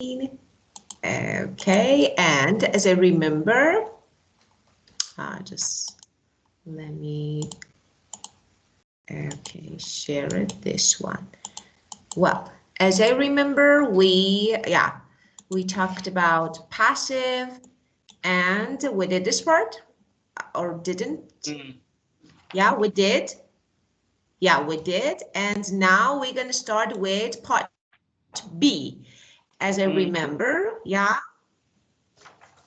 Okay, and as I remember, just let me, okay, share it, this one. Well, as I remember, we talked about passive, and we did this part, or didn't? Yeah, we did. Yeah, we did. And now we're going to start with part B. As I remember, yeah?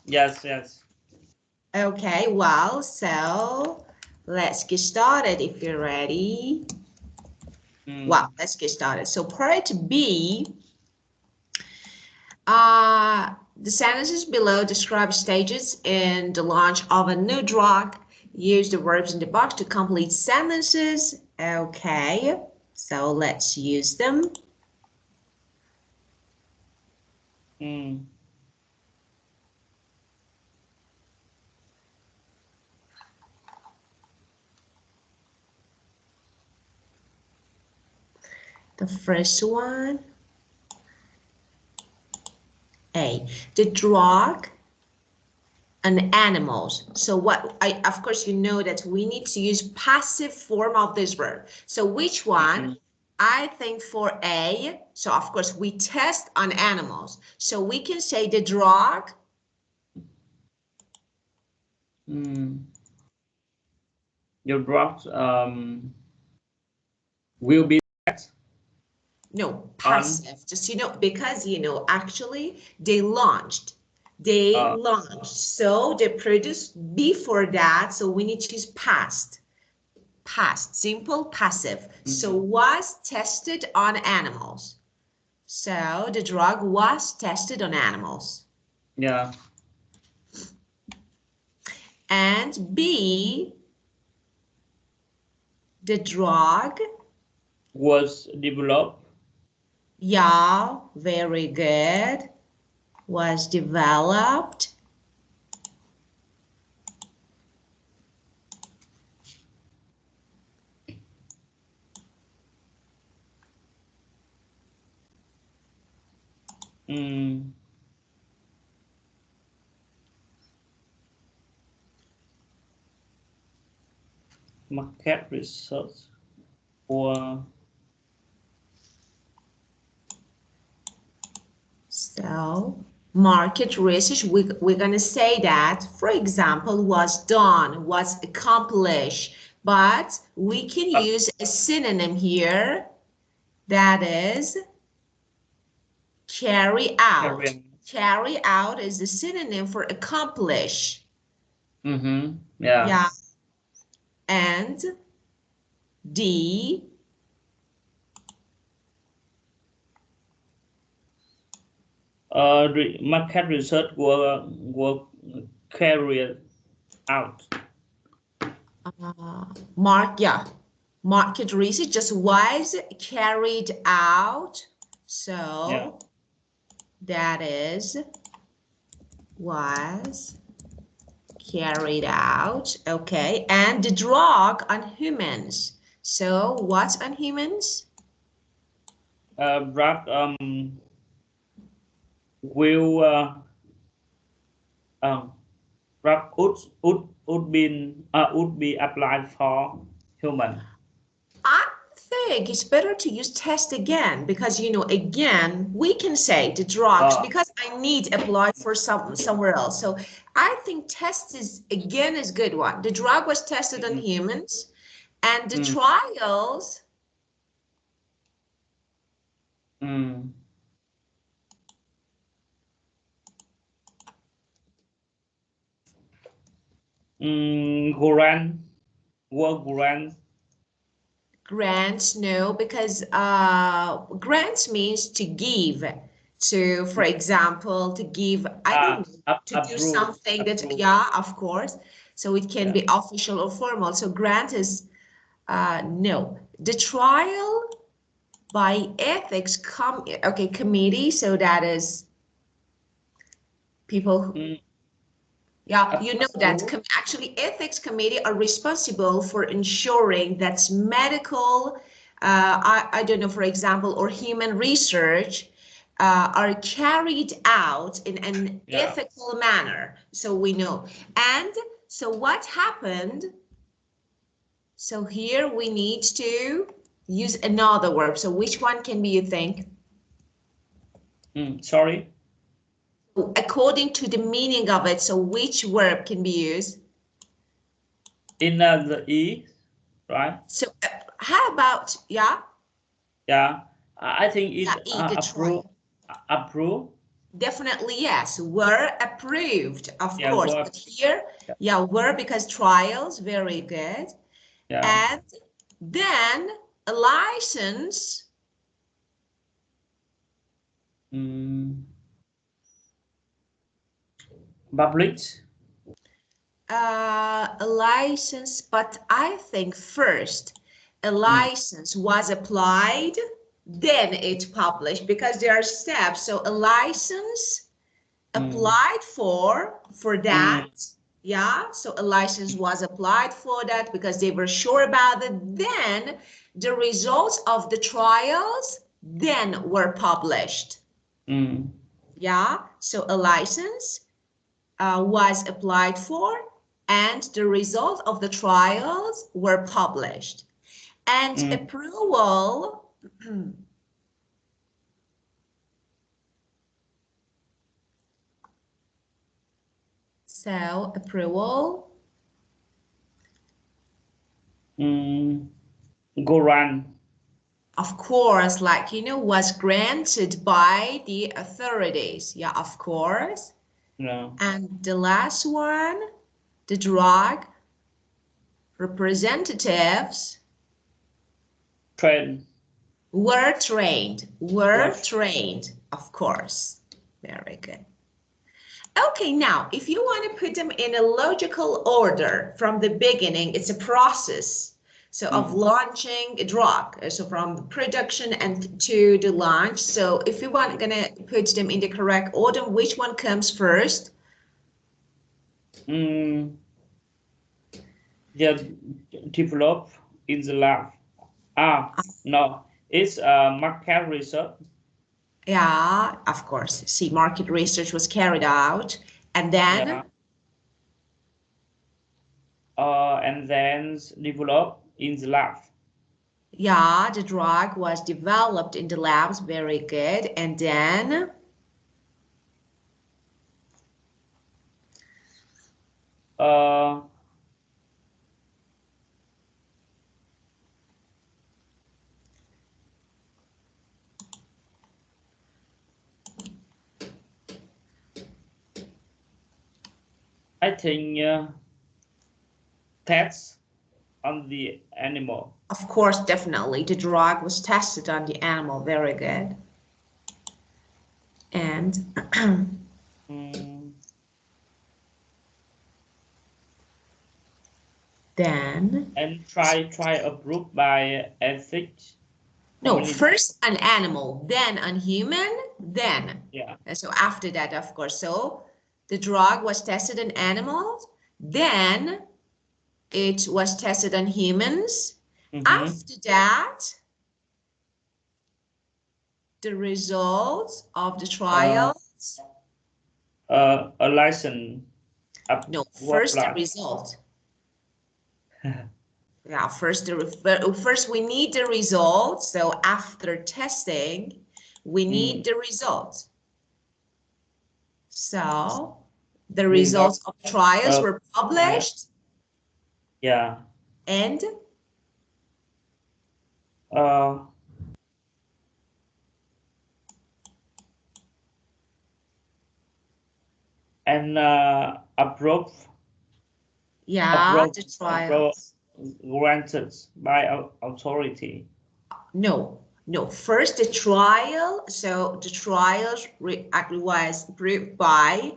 Yes, yes. Okay, well, so let's get started if you're ready. Well, let's get started. So part B, the sentences below describe stages in the launch of a new drug. Use the verbs in the box to complete sentences. Okay, so let's use them. The first one, A, the drug and animals. So of course, you know that we need to use passive form of this verb. So which one? I think for A, so of course we test on animals. So we can say the drug. Your drugs will be No, passive. Just, because, actually they launched. They launched. So they produced before that. So we need to use past. Past, simple, passive. So was tested on animals. So the drug was tested on animals. Yeah. And B, the drug was developed. Yeah, very good. Was developed. Market research or So market research, we're going to say that, for example, was done, was accomplished, but we can use a synonym here, that is carry out. Carry out is the synonym for accomplish. Yeah. And D, market research were carried out. Market research just was carried out. So that is was carried out. Okay, and the drug on humans. So what's on humans? Drug will drug would be applied for human. I think it's better to use test again because again we can say the drugs because I need apply for somewhere else. So I think test is good one. The drug was tested on humans and the trials grants, no, because grants means to give, to, for example, to give, I don't know, to do something that, of course. So it can be official or formal. So grant is, no. The trial by ethics committee, so that is people who, you know that actually ethics committee are responsible for ensuring that medical, I don't know, for example, or human research are carried out in an ethical manner. So we know. And so what happened? So here we need to use another verb. So which one can be, you think? Sorry? According to the meaning of it, so which verb can be used? In the E, right? So how about, yeah? Yeah, I think it's approve. Definitely, yes. Were approved, of course. Were, but here, were because trials, very good. Yeah. And then a license. Public. A license, but I think first a license was applied, then it published, because there are steps. So a license applied for that. Yeah, so a license was applied for that because they were sure about it. Then the results of the trials then were published. Yeah, so a license was applied for and the result of the trials were published. And approval, so approval. Grant. Of course, like, was granted by the authorities. Yeah, of course. No. And the last one, the drug representatives were trained, of course. Very good. Okay, now, if you want to put them in a logical order from the beginning, it's a process. So of launching a drug, so from production and to the launch. So if you want gonna put them in the correct order, which one comes first? Develop in the lab. No, it's market research. Yeah, of course. See, market research was carried out, and then? And then develop in the lab. Yeah, the drug was developed in the labs. Very good. And then? I think tests on the animal. Of course, definitely. The drug was tested on the animal. Very good. And then? And try approved by ethics. No, first an animal, then on human, then. Yeah. So after that, of course. So the drug was tested on animals, then it was tested on humans. After that, the results of the trials. A license. No, first the result. Yeah, first we need the results. So after testing, we need the results. So the results of trials were published. Yeah. And? Approved. Yeah, the trials. Granted by authority. No. First the trial. So the trials was approved by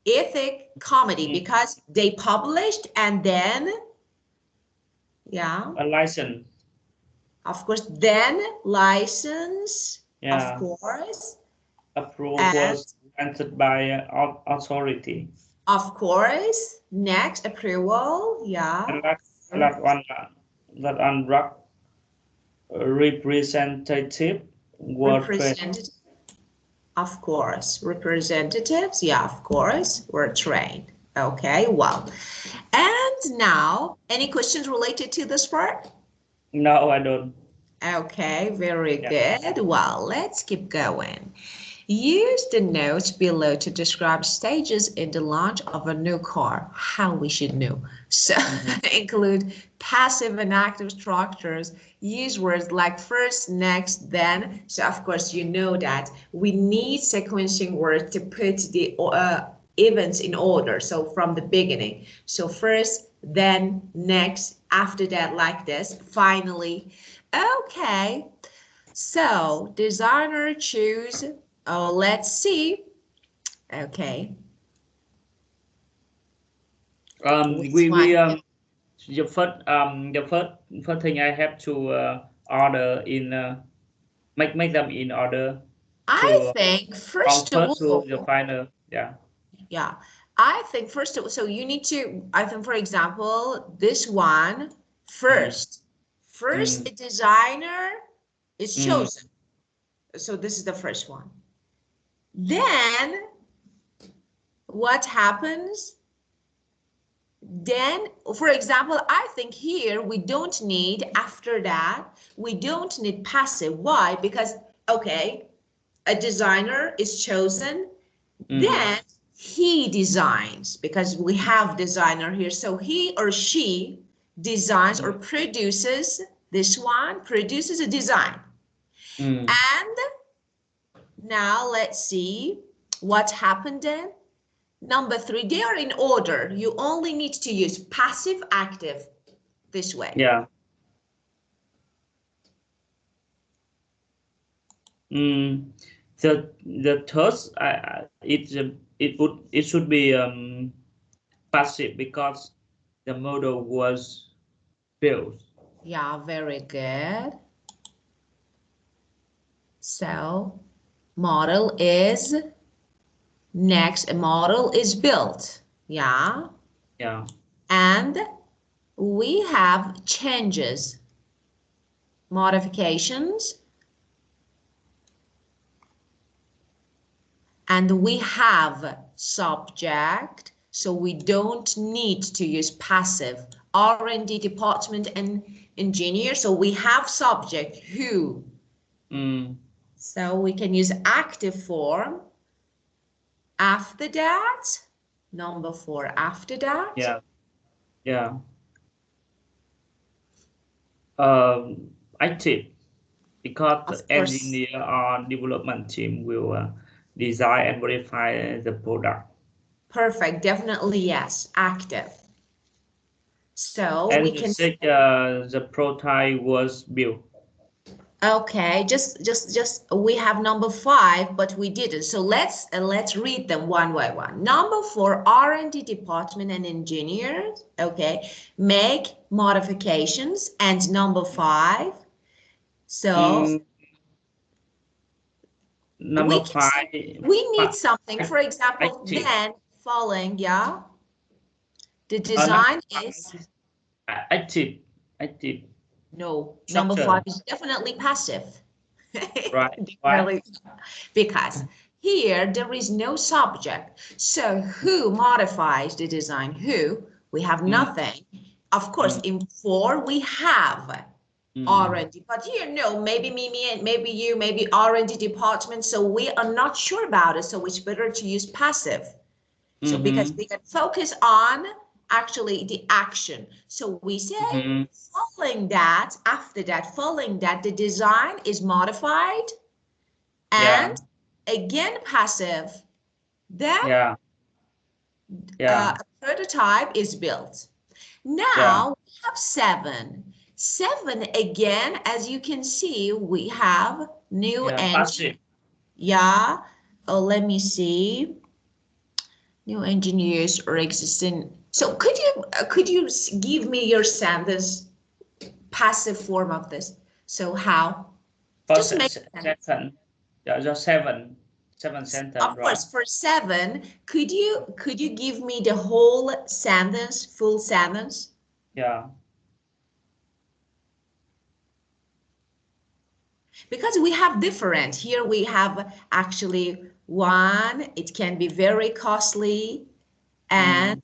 ethic committee because they published and then, a license. Of course, then license. Yeah. Of course. Approval was granted by authority. Of course. Next, approval. Yeah. And that one drug representative were trained. Of course. Representatives, yeah, of course, were trained. Okay, well. And now, any questions related to this part? No, I don't. Okay, very Yeah. good. Well, let's keep going. Use the notes below to describe stages in the launch of a new car, how we should know. So include passive and active structures. Use words like first, next, then. So of course, you know that we need sequencing words to put the events in order. So from the beginning. So first, then, next, after that, like this, finally. Okay, so designer choose, oh, let's see. Okay. Which one? The first thing I have to order in make them in order I to think from first of first to the all, final. Yeah. yeah, I think first of all, so you need to, I think for example, this one Mm, first. First, mm, a designer is mm, chosen. So this is the first one. Then what happens? Then, for example, I think here we don't need, after that, we don't need passive. Why? Because, okay, a designer is chosen, then he designs, because we have designer here. So he or she designs or produces, this one produces a design. mm. And now let's see what happened then. Number three, they are in order. You only need to use passive, active this way. Yeah. Mm. The third, it should be passive because the model was built. Yeah, very good. So model is next, a model is built. Yeah. Yeah. And we have changes, modifications, and we have subject. So we don't need to use passive. R&D department and engineer. So we have subject who. Mm. So we can use active form. After that, number four, after that. Yeah. Yeah. Active because the Of course, engineer or development team will design and verify the product. perfect, definitely yes, active. So we And can say say, the prototype was built. okay, just we have number five, but we didn't. So let's read them one by one. Number four, R&D department and engineers, okay, make modifications. And number five, so Mm, we number can say five, we need something. For ac- example, active. then following, yeah, the Number design is. five, active, active No, number five structure, is definitely passive. right? Why? Definitely, because here there is no subject. So who modifies the design? Who? We have Mm, nothing. Of course, mm, in four we have mm, R&D, but here no, maybe Mimi and maybe you, maybe R&D department. So we are not sure about it. So it's better to use passive. So because mm-hmm, we can focus on actually the action. So we say mm-hmm. following that, after that, following that, the design is modified and Yeah, again passive. Then yeah, yeah, a prototype is built. yeah, Now we have seven. Seven again, as you can see, we have new yeah. engine. Passive. Yeah. Oh, let me see. New engineers or existing. So could you give me your sentence passive form of this? So how? First, Just make sense. second, yeah, just seven sentence, Of right? course, for seven, could you give me the whole sentence, full sentence? Yeah. because we have different. Here we have actually one, it can be very costly, and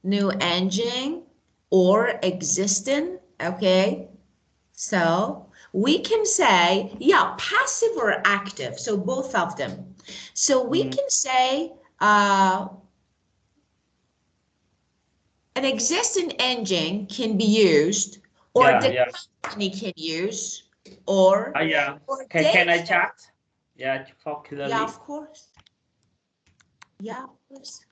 new engine or existing, okay? So we can say, yeah, passive or active, so both of them. So we can say an existing engine can be used, or the company can use, or they Can I chat? Yeah, for clearly. Yeah, of course. Yeah, of course.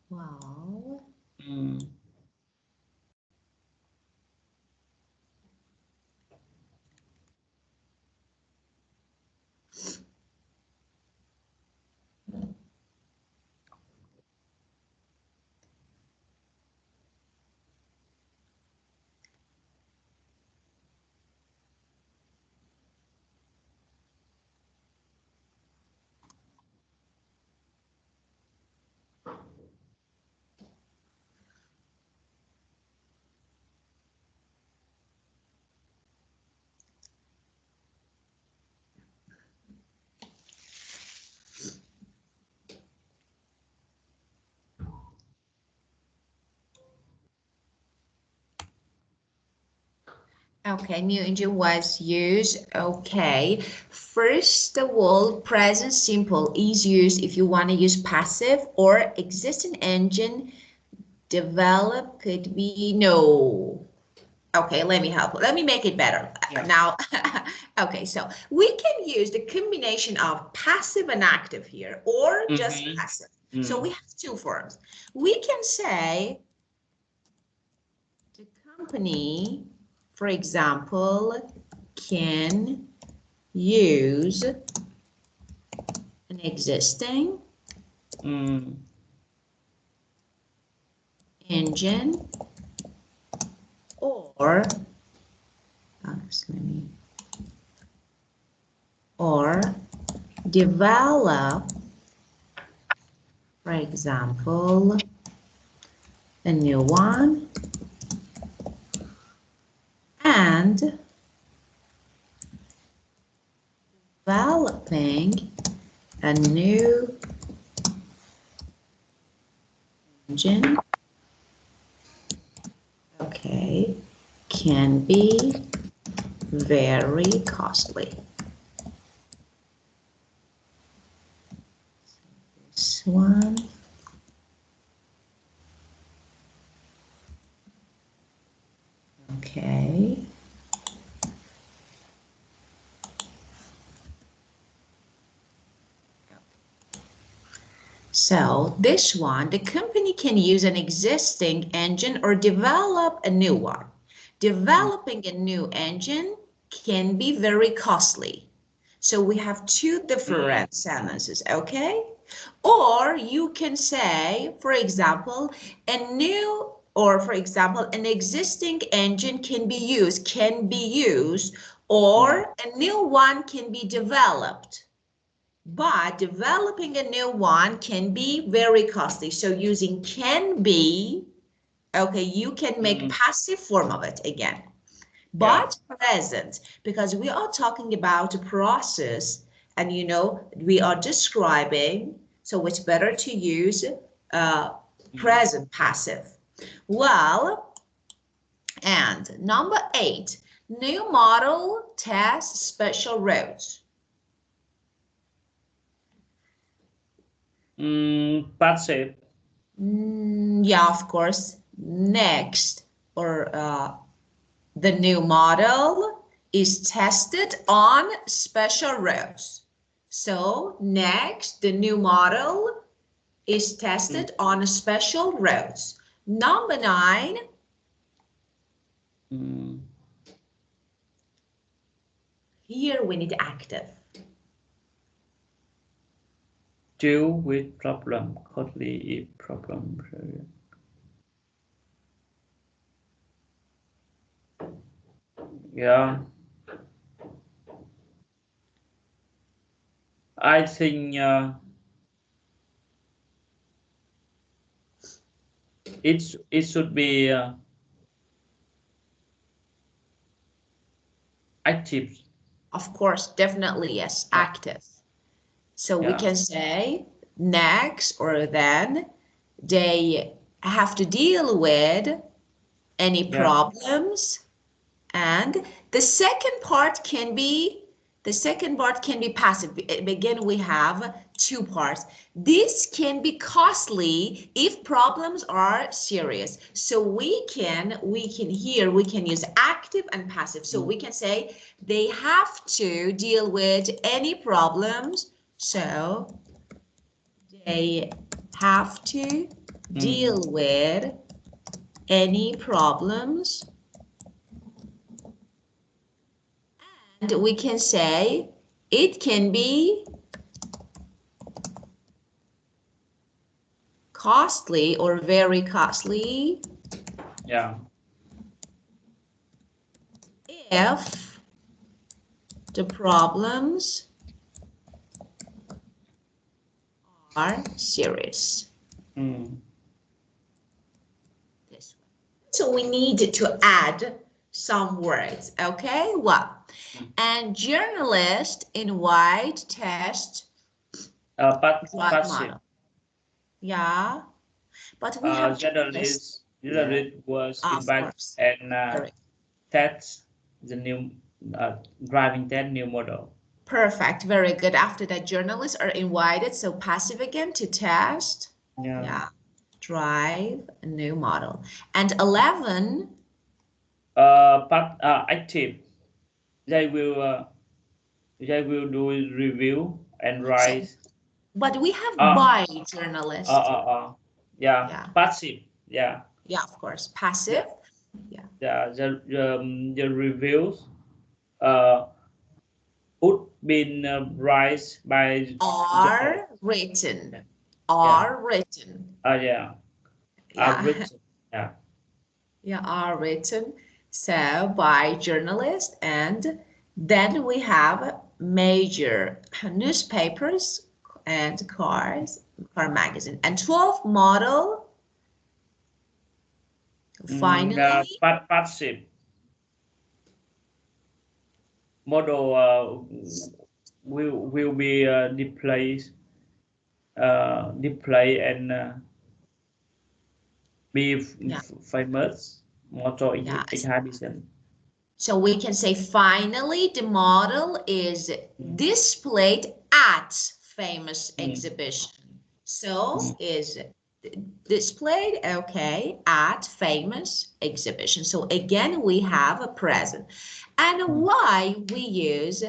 Wow. Okay, new engine was used. Okay, first of all, present simple is used if you want to use passive, or existing engine develop could be no. Okay, let me help. Let me make it better. Now, okay, so we can use the combination of passive and active here, or just passive. So we have two forms. We can say the company, for example, can use an existing engine, or develop, for example, a new one, and developing a new engine, okay, can be very costly. This one. Okay. So this one, the company can use an existing engine or develop a new one. Developing a new engine can be very costly. So we have two different sentences, okay? Or you can say, for example, an existing engine can be used, or a new one can be developed. But developing a new one can be very costly. So using can be, okay, you can make passive form of it again. But present, because we are talking about a process and we are describing, so it's better to use present passive. Well, and number 8, new model test special roads. Passive. Yeah, of course. Next, or the new model is tested on special roads. So next, the new model is tested on special roads. Number 9. Here we need active. Deal with problem quickly if problem. Yeah. I think it should be active. Of course, definitely, yes, active. So we can say next or then they have to deal with any problems. And the second part can be passive. Again, we have two parts. This can be costly if problems are serious. So we can use active and passive. So we can say they have to deal with any problems. So they have to deal with any problems. And we can say it can be costly or very costly. Yeah. If the problems are serious. This one. So we need to add some words, okay? Well, and journalist in white test passive. Yeah, but we have journalist was invited and test the new driving test new model. Perfect, very good. After that, journalists are invited, so passive again, to test. Yeah. Drive a new model. And 11. But active. They will do review and write. So, but we have by journalist. Yeah. Passive. Yeah. Yeah, of course. Passive. Yeah. The reviews would been write by Are written. Are written. Yeah. Are written. Yeah. Yeah, are written. So by journalists, and then we have major newspapers and car magazine. And 12 model. Finally, passive model will be display and be famous motor exhibition. So we can say finally the model is displayed at famous exhibition. So is displayed, okay, at famous exhibition. So again, we have a present. And why we use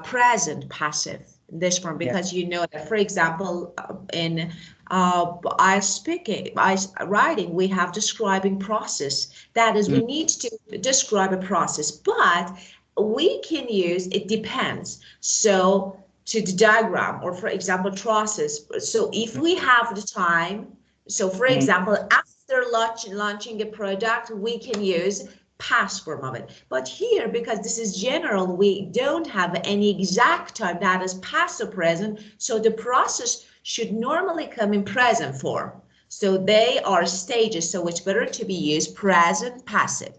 present passive in this form? Because you know that, for example, in writing, we have describing process. That is, we need to describe a process, but we can use it depends. So to the diagram, or for example, process. So if we have the time, so for example, after launching a product, we can use past form of it. But here, because this is general, we don't have any exact time that is past or present. So the process should normally come in present form. So they are stages. So it's better to be used present passive.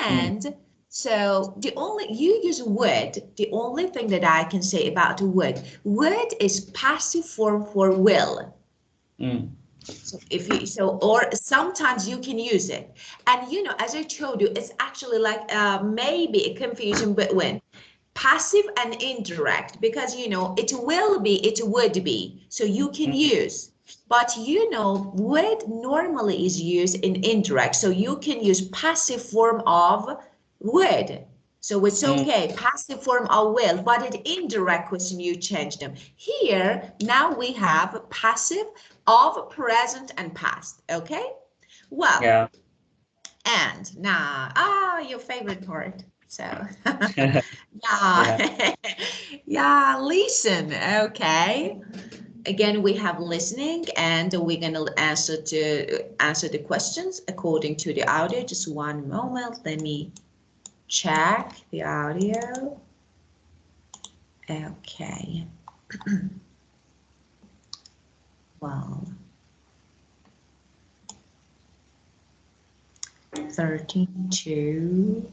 And so you use would. The only thing that I can say about would is passive form for will. So or sometimes you can use it. And you know, as I told you, it's actually like maybe a confusion between passive and indirect, because you know, it will be, it would be, so you can use. But you know, would normally is used in indirect, so you can use passive form of would. So it's okay, passive form of will, but in indirect question you change them. Here, now we have passive of present and past, okay? Well, and now, your favorite part. So, yeah, listen, okay. Again, we have listening, and we're going to answer the questions according to the audio. Just one moment, let me check the audio. Okay. Well, 32.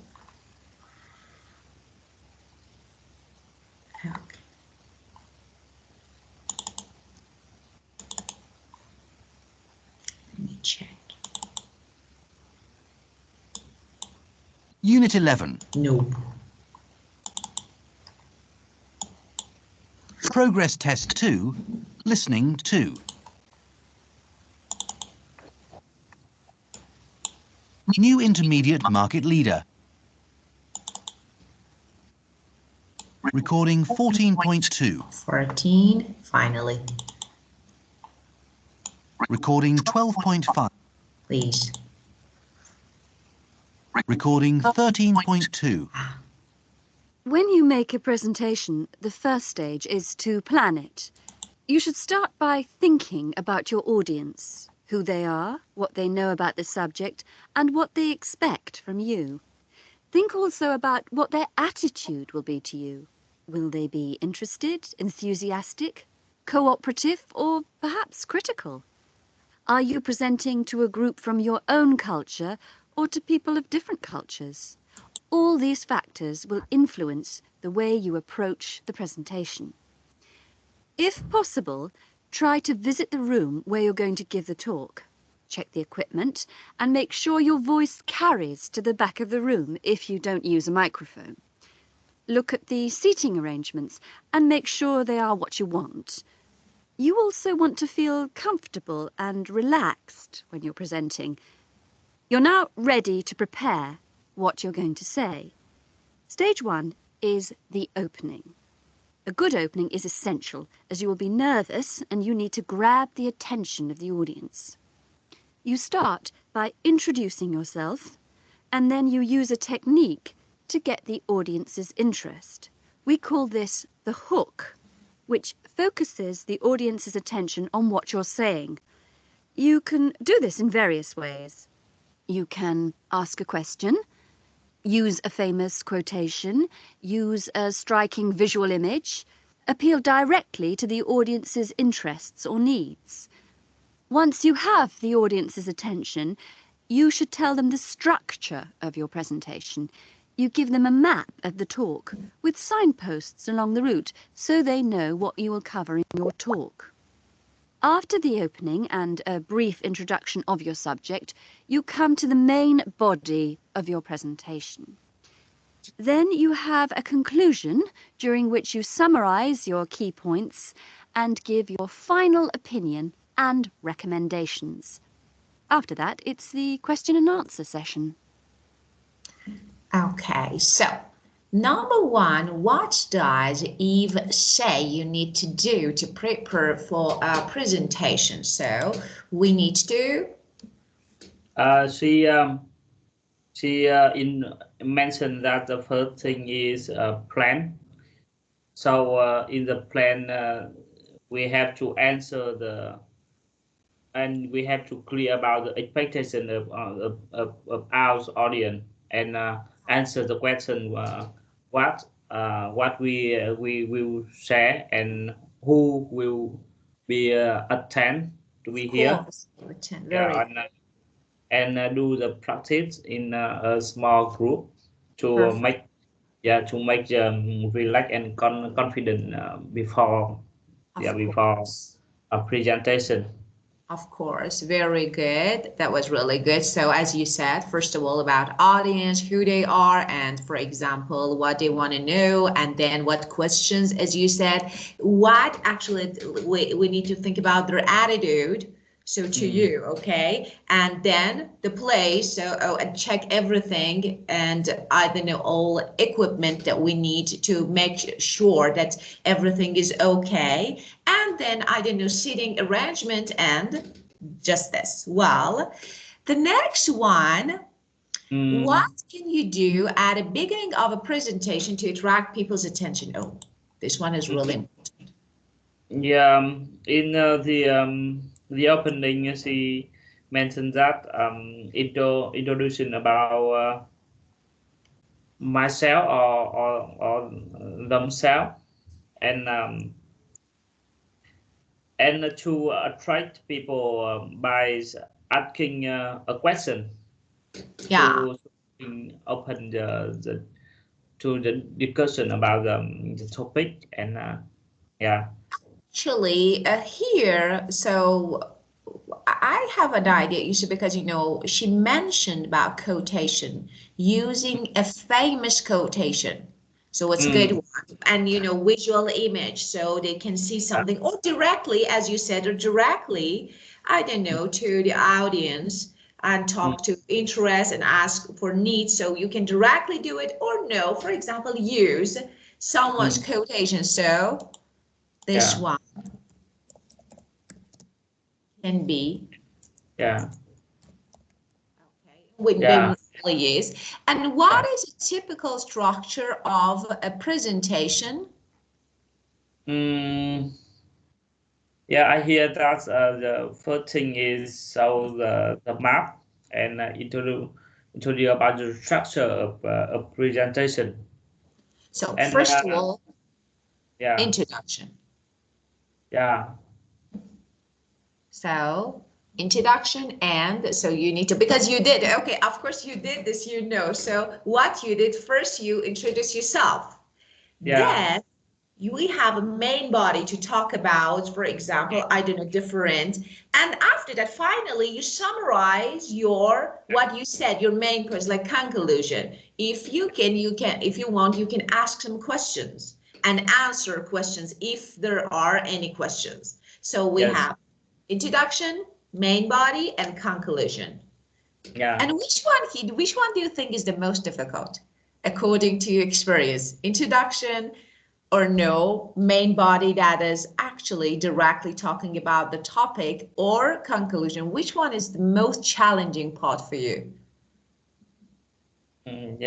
Okay. Let me check. Unit 11. Nope. Progress Test 2, Listening 2. New intermediate market leader. Recording 14.2. 14, finally. Recording 12.5. Please. Recording 13.2. When you make a presentation, the first stage is to plan it. You should start by thinking about your audience, who they are, what they know about the subject, and what they expect from you. Think also about what their attitude will be to you. Will they be interested, enthusiastic, cooperative, or perhaps critical? Are you presenting to a group from your own culture or to people of different cultures? All these factors will influence the way you approach the presentation. If possible, try to visit the room where you're going to give the talk. Check the equipment and make sure your voice carries to the back of the room if you don't use a microphone. Look at the seating arrangements and make sure they are what you want. You also want to feel comfortable and relaxed when you're presenting. You're now ready to prepare what you're going to say. Stage 1 is the opening. A good opening is essential, as you will be nervous and you need to grab the attention of the audience. You start by introducing yourself, and then you use a technique to get the audience's interest. We call this the hook, which focuses the audience's attention on what you're saying. You can do this in various ways. You can ask a question, use a famous quotation, use a striking visual image, appeal directly to the audience's interests or needs. Once you have the audience's attention, you should tell them the structure of your presentation. You give them a map of the talk with signposts along the route so they know what you will cover in your talk. After the opening and a brief introduction of your subject, you come to the main body of your presentation. Then you have a conclusion during which you summarize your key points and give your final opinion and recommendations. After that, it's the question and answer session. Okay, so number one, what does Eve say you need to do to prepare for a presentation? So we need to. She mentioned that the first thing is plan. So in the plan, we have to answer and we have to clear about the expectation of our audience and answer the question what we will share and who will be attend to be here. Very And do the practice in a small group to perfect. make relax and confident before before a presentation. Of course, very good. That was really good. So as you said, first of all, about audience, who they are, and for example, what they want to know, and then what questions, as you said, what actually we need to think about their attitude. So to you, okay, and then the place, so and check everything, and I don't know, all equipment that we need to make sure that everything is okay, and then I don't know, seating arrangement and just this. Well, the next one, what can you do at the beginning of a presentation to attract people's attention? Oh, this one is really important. Yeah, in the opening, she mentioned that introduction about myself or themselves, and to attract people by asking a question. Yeah. To open the discussion about the topic and yeah. Actually, here, so I have an idea, you see, because, you know, she mentioned about quotation, using a famous quotation. So it's a good one. And, you know, visual image, so they can see something, or directly, as you said, or directly, I don't know, to the audience and talk to interest and ask for needs. So you can directly do it, or no, for example, use someone's quotation. So this one can be okay. When really is. And what is a typical structure of a presentation? I hear that the first thing is show the map and introduce about the structure of a presentation. So And first of all, introduction. So introduction, and so you need to, because you did, okay, of course you did this, you know. So what you did first, you introduce yourself. Then we have a main body to talk about, for example, I don't know, different. And after that, finally, you summarize what you said, your main point, like conclusion. If you can, if you want, you can ask some questions and answer questions if there are any questions. So we have introduction, main body, and conclusion. And which one do you think is the most difficult, according to your experience? Introduction, or no, main body that is actually directly talking about the topic, or conclusion? Which one is the most challenging part for you? In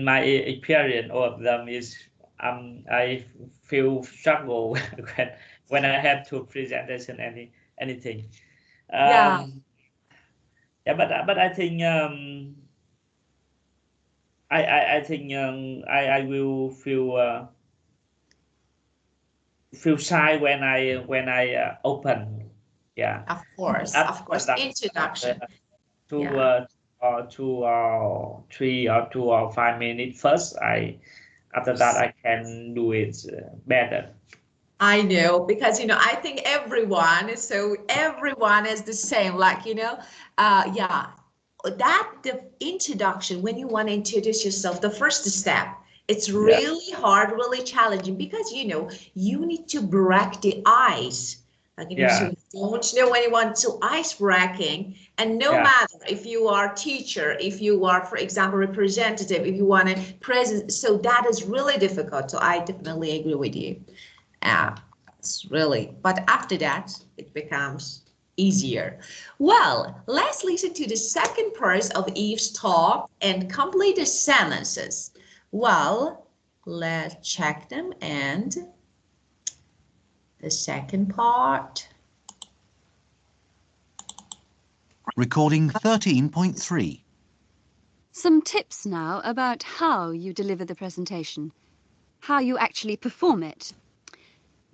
my experience, all of them is I feel struggle when I have to presentation anything. But I think I think I will feel shy when I open. Of course, introduction. 2 or 3 or 2 or 5 minutes first. After that I can do it better. I know, because, you know, I think everyone is the same, like, you know, that the introduction, when you want to introduce yourself, the first step, it's really hard, really challenging, because, you know, you need to break the ice. Like, you know, so you don't know anyone, so ice breaking. And no matter if you are teacher, if you are, for example, representative, if you want to present, so that is really difficult. So I definitely agree with you. It's really, but after that, it becomes easier. Well, let's listen to the second part of Eve's talk and complete the sentences. Well, let's check them and the second part. Recording 13.3. Some tips now about how you deliver the presentation, how you actually perform it.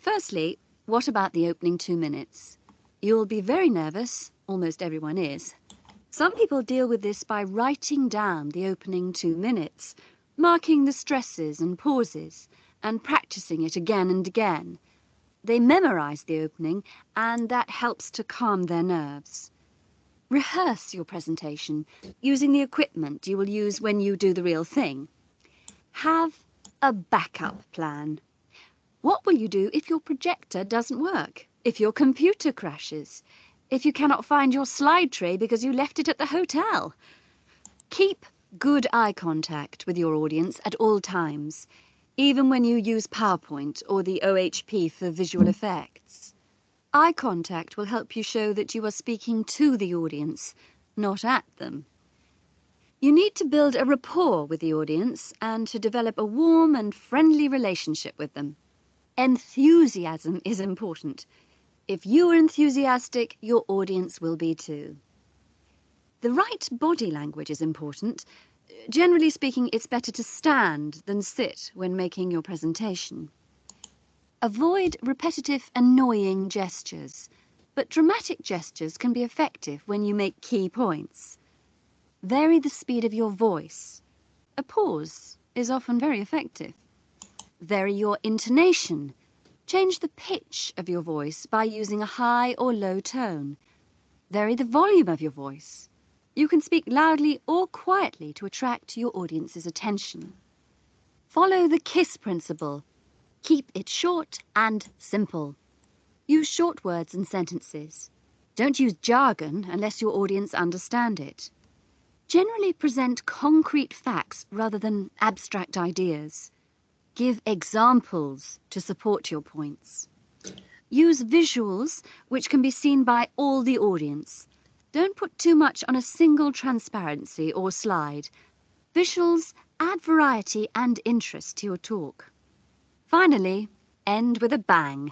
Firstly, what about the opening 2 minutes? You'll be very nervous, almost everyone is. Some people deal with this by writing down the opening 2 minutes, marking the stresses and pauses, and practicing it again and again. They memorize the opening, and that helps to calm their nerves. Rehearse your presentation using the equipment you will use when you do the real thing. Have a backup plan. What will you do if your projector doesn't work? If your computer crashes? If you cannot find your slide tray because you left it at the hotel? Keep good eye contact with your audience at all times, even when you use PowerPoint or the OHP for visual effects. Eye contact will help you show that you are speaking to the audience, not at them. You need to build a rapport with the audience and to develop a warm and friendly relationship with them. Enthusiasm is important. If you are enthusiastic, your audience will be too. The right body language is important. Generally speaking, it's better to stand than sit when making your presentation. Avoid repetitive, annoying gestures, but dramatic gestures can be effective when you make key points. Vary the speed of your voice. A pause is often very effective. Vary your intonation. Change the pitch of your voice by using a high or low tone. Vary the volume of your voice. You can speak loudly or quietly to attract your audience's attention. Follow the KISS principle. Keep it short and simple. Use short words and sentences. Don't use jargon unless your audience understand it. Generally present concrete facts rather than abstract ideas. Give examples to support your points. Use visuals which can be seen by all the audience. Don't put too much on a single transparency or slide. Visuals add variety and interest to your talk. Finally, end with a bang.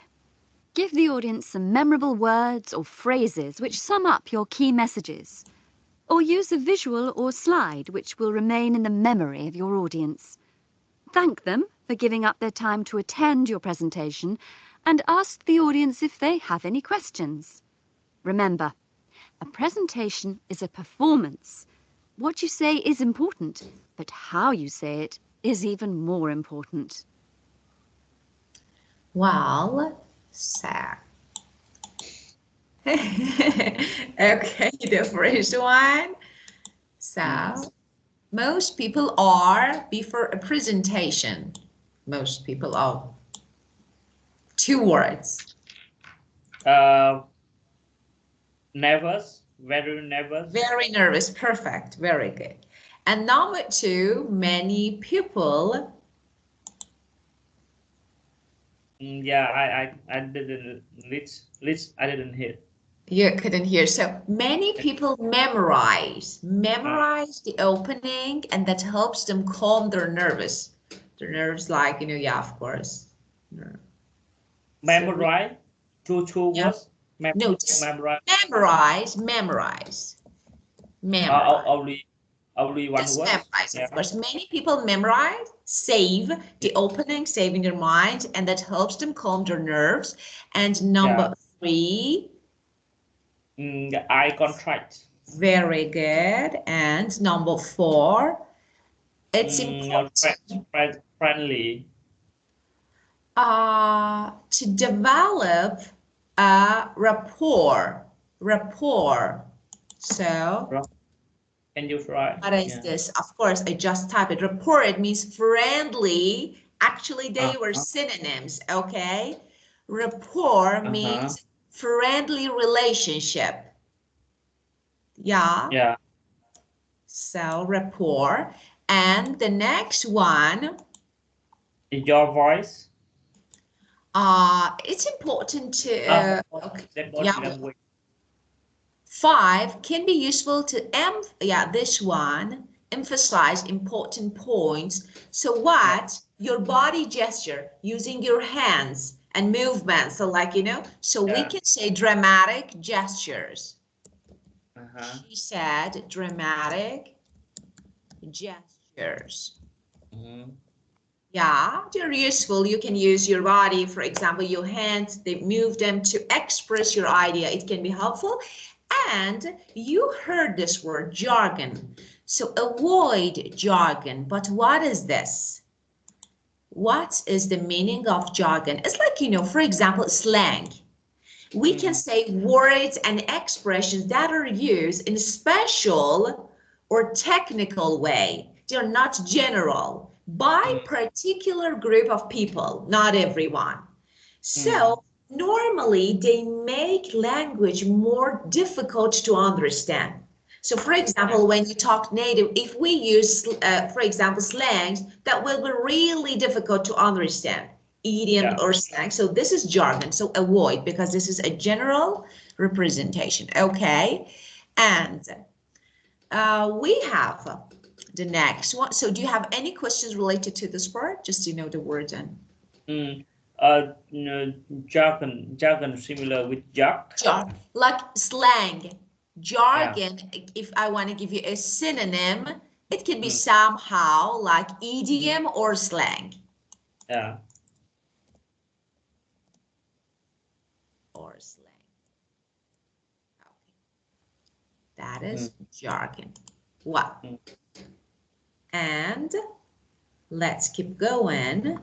Give the audience some memorable words or phrases which sum up your key messages. Or use a visual or slide which will remain in the memory of your audience. Thank them for giving up their time to attend your presentation and ask the audience if they have any questions. Remember, a presentation is a performance. What you say is important, but how you say it is even more important. Well, so. Okay, the first one. So, most people are before a presentation. Most people are. 2 words. Nervous, very nervous. Very nervous, perfect, very good. And number 2, many people. Yeah, I didn't I didn't hear. You couldn't hear. So many people memorize the opening, and that helps them calm their nerves. Their nerves, like, you know, yeah, of course. Memorize two words. No, just memorize. Only one Just word. memorize, of course. Many people memorize, save the opening, save in their mind, and that helps them calm their nerves. And number 3. Eye contact. Very good. And number 4. It's important. Friendly. To develop a rapport. So. Can you try? What is this? Of course, I just typed it. Rapport, it means friendly. Actually, they were synonyms, okay? Rapport means friendly relationship. Yeah. Yeah. So rapport. And the next one. Your voice. It's important to okay. Body Yeah. language. 5 can be useful to this one emphasize important points. So what? Your body gesture using your hands and movements. So like, so we can say dramatic gestures. She said dramatic gestures. Yeah, they're useful. You can use your body, for example, your hands, they move them to express your idea. It can be helpful. And you heard this word, jargon. So avoid jargon. But what is this? What is the meaning of jargon? It's like, for example, slang. We can say words and expressions that are used in a special or technical way. They're not general, by particular group of people, not everyone. So normally they make language more difficult to understand. So for example, when you talk native, if we use, for example, slangs, that will be really difficult to understand. Idiom or slang. So this is jargon. So avoid, because this is a general representation. Okay. And we have the next one. So do you have any questions related to this part? Just to know the words and. Jargon similar with jargon. Like slang. Jargon, if I want to give you a synonym, it can be somehow like idiom or slang. Yeah. Or slang. Okay. That is jargon. Well, and let's keep going.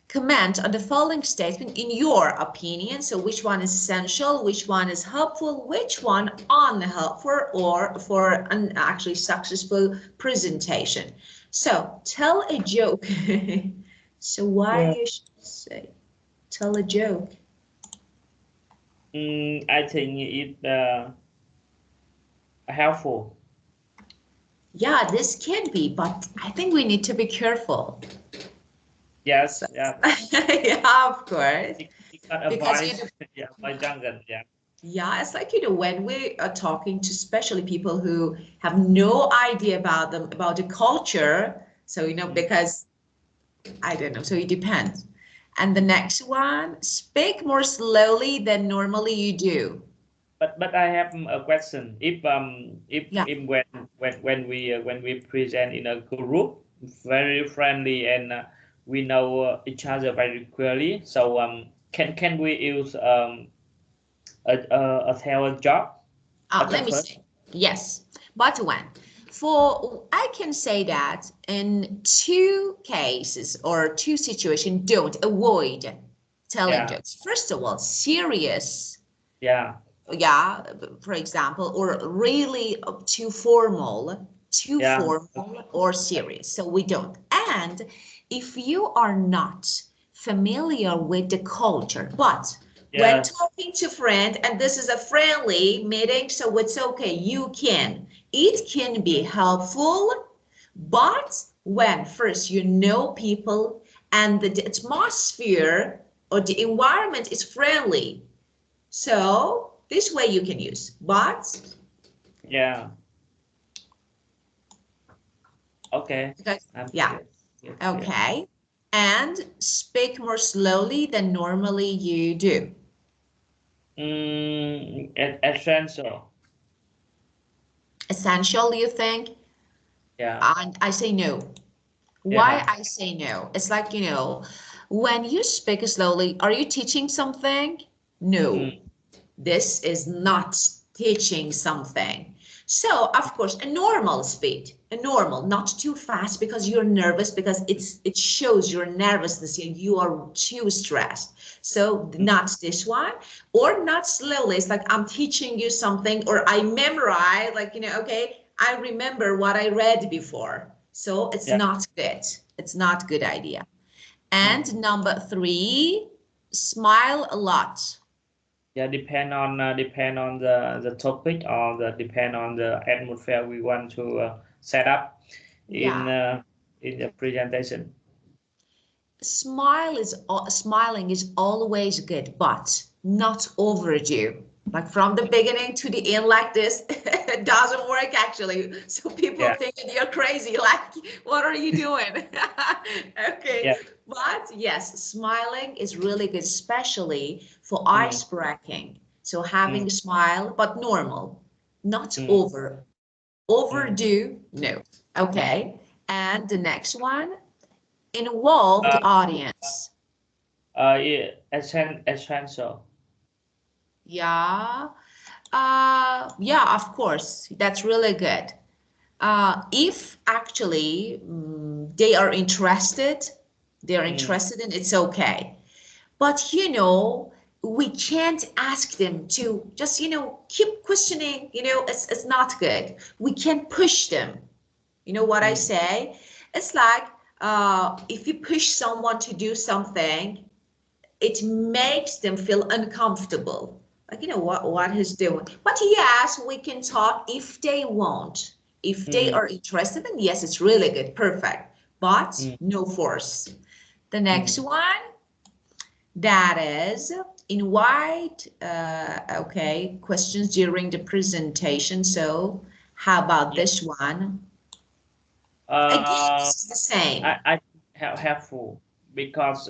Comment on the following statement in your opinion. So which one is essential, which one is helpful, which one unhelpful, or for an actually successful presentation. So tell a joke. So why you should say tell a joke? I think it's helpful. Yeah, this can be, but I think we need to be careful. Yes, yeah. Yeah, of course. Because by jargon, Yeah, it's like, when we are talking to especially people who have no idea about the culture. So, because I don't know, so it depends. And the next one, speak more slowly than normally you do. But I have a question. If when we present in a group, very friendly and we know each other very clearly, so can we use a tell a job? Let me say yes, but when I can say that in 2 cases or 2 situations, don't avoid telling jokes. First of all, serious. Yeah, for example, or really too formal or serious. So we don't. And if you are not familiar with the culture, but when talking to friend, and this is a friendly meeting, so it's okay, it can be helpful, but when first people and the atmosphere or the environment is friendly, so this way you can use, but okay. Okay. And speak more slowly than normally you do. Essential. Essential, you think? Yeah. And I say no. Why I say no? It's like, when you speak slowly, are you teaching something? No. This is not teaching something. So, of course, a normal speed, not too fast because you're nervous, because it shows your nervousness and you are too stressed. So not this one, or not slowly. It's like I'm teaching you something, or I memorize, like, okay, I remember what I read before. So it's not good. It's not good idea. And number 3, Smile a lot. Yeah, depend on the topic, or depend on the atmosphere we want to set up in the presentation. Smiling is always good, but not overdue. Like from the beginning to the end like this, it doesn't work actually. So people think that you're crazy. Like, what are you doing? Okay. Yeah. But yes, smiling is really good, especially for ice breaking. So having a smile, but normal, not overdue. No. Okay. And the next one, involve the audience. Yeah, essential. Yeah. Yeah, of course. That's really good. If actually they are interested in it's okay. But we can't ask them to just keep questioning. It's not good. We can't push them. You know what I say? It's like if you push someone to do something, it makes them feel uncomfortable. Like, what he's doing. But yes, we can talk if they want. If they are interested, then yes, it's really good, perfect. But no force. The next one, that is invite, okay, questions during the presentation. So how about this one? Again, it's the same. I have helpful, because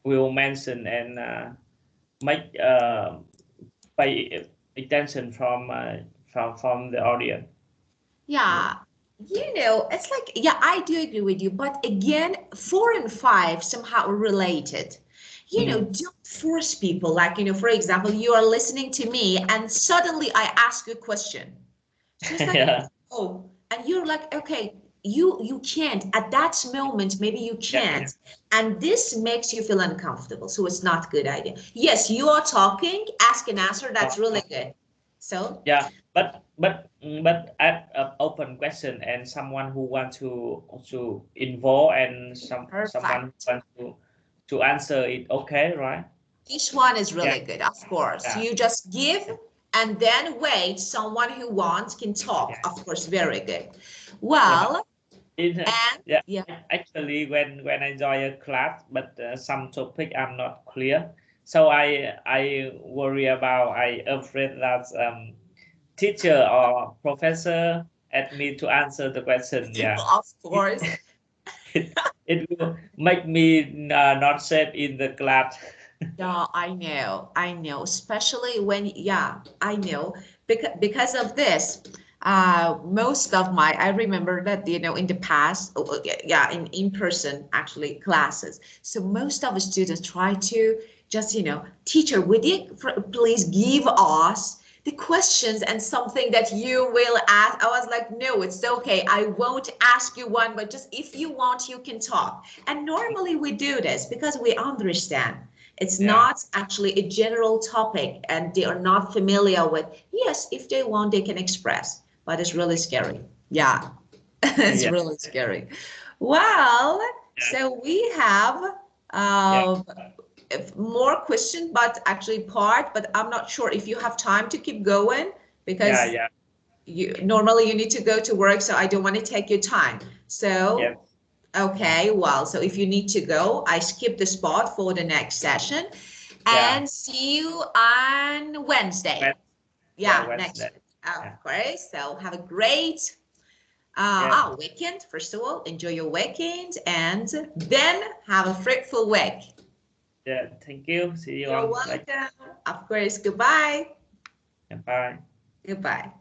we will mention and make pay attention from the audience. Yeah, it's like, yeah, I do agree with you. But again, 4 and 5 somehow are related. Don't force people. Like, for example, you are listening to me and suddenly I ask you a question. So it's like, oh, and you're like, okay, you can't at that moment, maybe you can't. And this makes you feel uncomfortable. So it's not a good idea. Yes, you are talking, ask and answer, that's really good. So yeah, but add an open question, and someone who want to involve, and someone who want to answer it, okay, right? This one is really good, of course. You just give and then wait. Someone who wants can talk. Of course, very good. Well, actually, when I join a class, but some topic I'm not clear, so I worry about, I afraid that teacher or professor ask me to answer the question. Of course. It will make me not safe in the class. Yeah, I know, especially when, I know, because of this, most of I remember that, in the past, in person, actually, classes. So most of the students try to just, teacher, would you please give us the questions and something that you will ask. I was like, no, it's okay. I won't ask you one, but just if you want, you can talk. And normally we do this because we understand. It's not actually a general topic and they are not familiar with. Yes, if they want, they can express, but it's really scary. Yeah, it's really scary. Well, so we have more questions, but actually but I'm not sure if you have time to keep going because normally you need to go to work, so I don't want to take your time. So okay, well, so if you need to go, I skip the spot for the next session and see you on Wednesday. Next week. Of course. So have a great weekend. First of all, enjoy your weekend and then have a fruitful week. Yeah, thank you. See you You're on welcome. Of course. Goodbye. Bye. Goodbye.